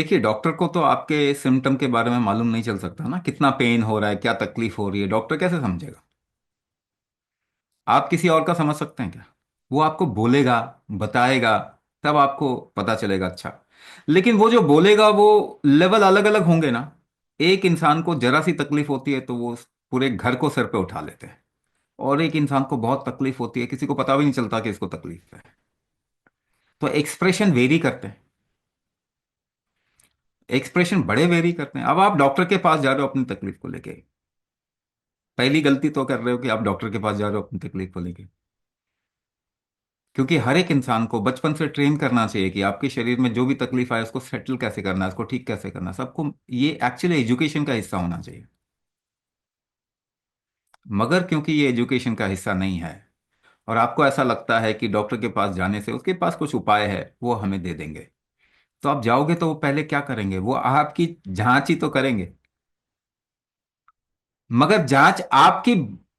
देखिए, डॉक्टर को तो आपके सिम्टम के बारे में मालूम नहीं चल सकता ना, कितना पेन हो रहा है, क्या तकलीफ हो रही है, डॉक्टर कैसे समझेगा? आप किसी और का समझ सकते हैं क्या? वो आपको बोलेगा, बताएगा, तब आपको पता चलेगा। अच्छा, लेकिन वो जो बोलेगा वो लेवल अलग अलग होंगे ना। एक इंसान को जरा सी तकलीफ होती है तो वो पूरे घर को सिर पे उठा लेते हैं, और एक इंसान को बहुत तकलीफ होती है, किसी को पता भी नहीं चलता कि इसको तकलीफ है। तो एक्सप्रेशन वेरी करते हैं। एक्सप्रेशन बड़े वेरी करते हैं। अब आप डॉक्टर के पास जा रहे हो अपनी तकलीफ को लेके, पहली गलती तो कर रहे हो कि आप डॉक्टर के पास जा रहे हो अपनी तकलीफ को लेके। क्योंकि हर एक इंसान को बचपन से ट्रेन करना चाहिए कि आपके शरीर में जो भी तकलीफ आए उसको सेटल कैसे करना है, उसको ठीक कैसे करना है, सबको। ये एक्चुअली एजुकेशन का हिस्सा होना चाहिए। मगर क्योंकि ये एजुकेशन का हिस्सा नहीं है, और आपको ऐसा लगता है कि डॉक्टर के पास जाने से उसके पास कुछ उपाय है, वो हमें दे देंगे, तो आप जाओगे तो वो पहले क्या करेंगे? वो आपकी जांच ही तो करेंगे। मगर जांच आपकी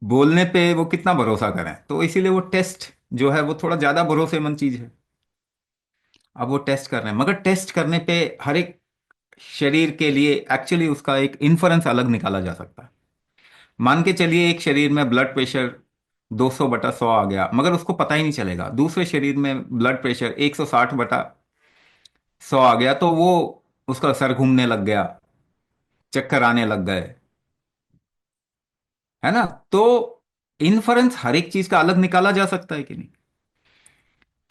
बोलने पे वो कितना भरोसा करें, तो इसीलिए वो टेस्ट जो है वो थोड़ा ज्यादा भरोसेमंद चीज है। अब वो टेस्ट कर रहे हैं, मगर टेस्ट करने पे हर एक शरीर के लिए एक्चुअली उसका एक इन्फरेंस अलग निकाला जा सकता है। मान के चलिए एक शरीर में ब्लड प्रेशर 200/100 आ गया, मगर उसको पता ही नहीं चलेगा। दूसरे शरीर में ब्लड प्रेशर 160/100 आ गया, तो वो उसका सर घूमने लग गया, चक्कर आने लग गए, है ना? तो इन्फरेंस हर एक चीज का अलग निकाला जा सकता है कि नहीं?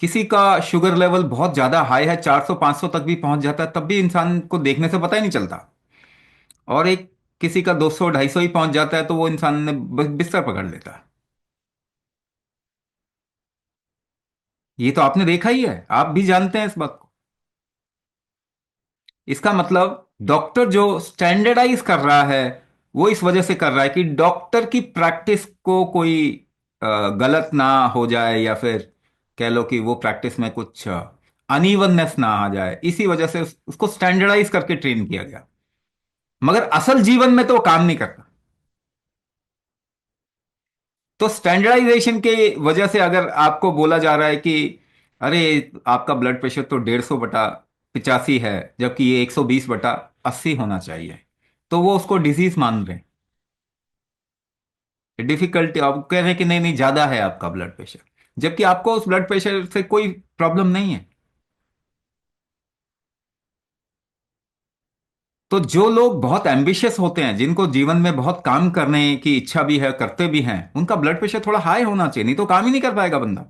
किसी का शुगर लेवल बहुत ज्यादा हाई है, 400-500 तक भी पहुंच जाता है, तब भी इंसान को देखने से पता ही नहीं चलता। और एक किसी का 200-250 ही पहुंच जाता है तो वो इंसान ने बिस्तर पकड़ लेता है। ये तो आपने देखा ही है, आप भी जानते हैं इस बात को। इसका मतलब डॉक्टर जो स्टैंडर्डाइज कर रहा है, वो इस वजह से कर रहा है कि डॉक्टर की प्रैक्टिस को कोई गलत ना हो जाए, या फिर कह लो कि वो प्रैक्टिस में कुछ अनइवननेस ना आ जाए, इसी वजह से उसको स्टैंडर्डाइज करके ट्रेन किया गया। मगर असल जीवन में तो वो काम नहीं करता। तो स्टैंडर्डाइजेशन के वजह से अगर आपको बोला जा रहा है कि अरे, आपका ब्लड प्रेशर तो 150/85 है, जबकि ये 120/80 होना चाहिए, तो वो उसको डिजीज मान रहे हैं। डिफिकल्टी आप कह रहे हैं कि नहीं नहीं, ज्यादा है आपका ब्लड प्रेशर, जबकि आपको उस ब्लड प्रेशर से कोई प्रॉब्लम नहीं है। तो जो लोग बहुत एम्बिशियस होते हैं, जिनको जीवन में बहुत काम करने की इच्छा भी है, करते भी हैं, उनका ब्लड प्रेशर थोड़ा हाई होना चाहिए, नहीं तो काम ही नहीं कर पाएगा बंदा।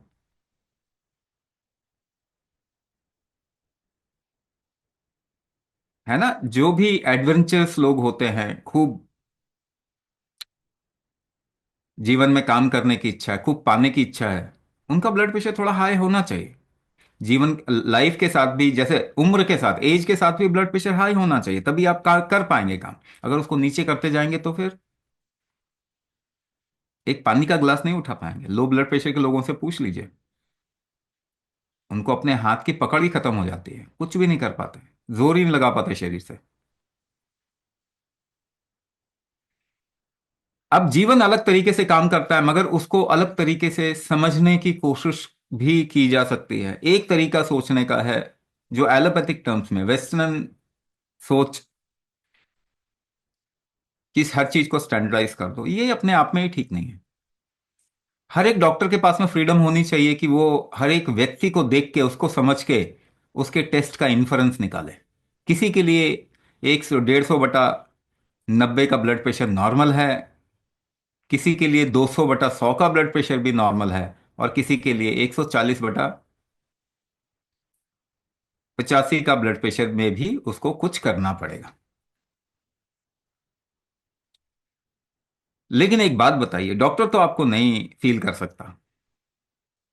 है ना? जो भी एडवेंचरस लोग होते हैं, खूब जीवन में काम करने की इच्छा है, खूब पाने की इच्छा है, उनका ब्लड प्रेशर थोड़ा हाई होना चाहिए। जीवन लाइफ के साथ भी, जैसे उम्र के साथ, एज के साथ भी ब्लड प्रेशर हाई होना चाहिए, तभी आप कर पाएंगे काम। अगर उसको नीचे करते जाएंगे तो फिर एक पानी का गिलास नहीं उठा पाएंगे। लो ब्लड प्रेशर के लोगों से पूछ लीजिए, उनको अपने हाथ की पकड़ ही खत्म हो जाती है, कुछ भी नहीं कर पाते, जोर ही नहीं लगा पाते शरीर से। अब जीवन अलग तरीके से काम करता है, मगर उसको अलग तरीके से समझने की कोशिश भी की जा सकती है। एक तरीका सोचने का है जो एलोपैथिक टर्म्स में, वेस्टर्न सोच, कि हर चीज को स्टैंडर्डाइज कर दो, ये अपने आप में ही ठीक नहीं है। हर एक डॉक्टर के पास में फ्रीडम होनी चाहिए कि वो हर एक व्यक्ति को देख के, उसको समझ के, उसके टेस्ट का इन्फरेंस निकाले। किसी के लिए 100-150/90 का ब्लड प्रेशर नॉर्मल है, किसी के लिए 200/100 का ब्लड प्रेशर भी नॉर्मल है, और किसी के लिए 140/85 का ब्लड प्रेशर में भी उसको कुछ करना पड़ेगा। लेकिन एक बात बताइए, डॉक्टर तो आपको नहीं फील कर सकता,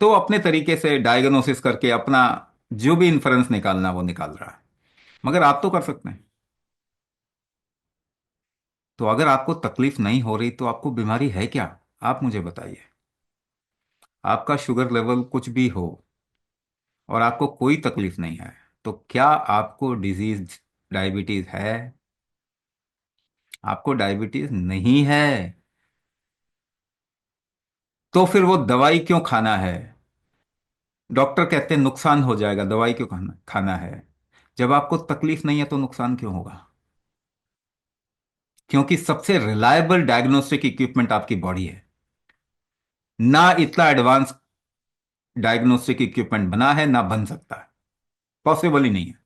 तो अपने तरीके से डायग्नोसिस करके अपना जो भी इंफरेंस निकालना वो निकाल रहा है, मगर आप तो कर सकते हैं। तो अगर आपको तकलीफ नहीं हो रही तो आपको बीमारी है क्या? आप मुझे बताइए। आपका शुगर लेवल कुछ भी हो और आपको कोई तकलीफ नहीं है, तो क्या आपको डिजीज, डायबिटीज है? आपको डायबिटीज नहीं है, तो फिर वो दवाई क्यों खाना है? डॉक्टर कहते हैं नुकसान हो जाएगा, दवाई क्यों खाना खाना है? जब आपको तकलीफ नहीं है तो नुकसान क्यों होगा? क्योंकि सबसे रिलायबल डायग्नोस्टिक इक्विपमेंट आपकी बॉडी है। ना इतना एडवांस डायग्नोस्टिक इक्विपमेंट बना है, ना बन सकता है, पॉसिबल ही नहीं है।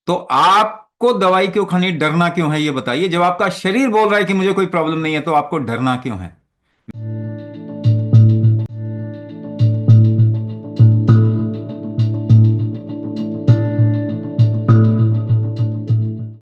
तो आपको दवाई क्यों खानी, डरना क्यों है, ये बताइए। जब आपका शरीर बोल रहा है कि मुझे कोई प्रॉब्लम नहीं है, तो आपको डरना क्यों है?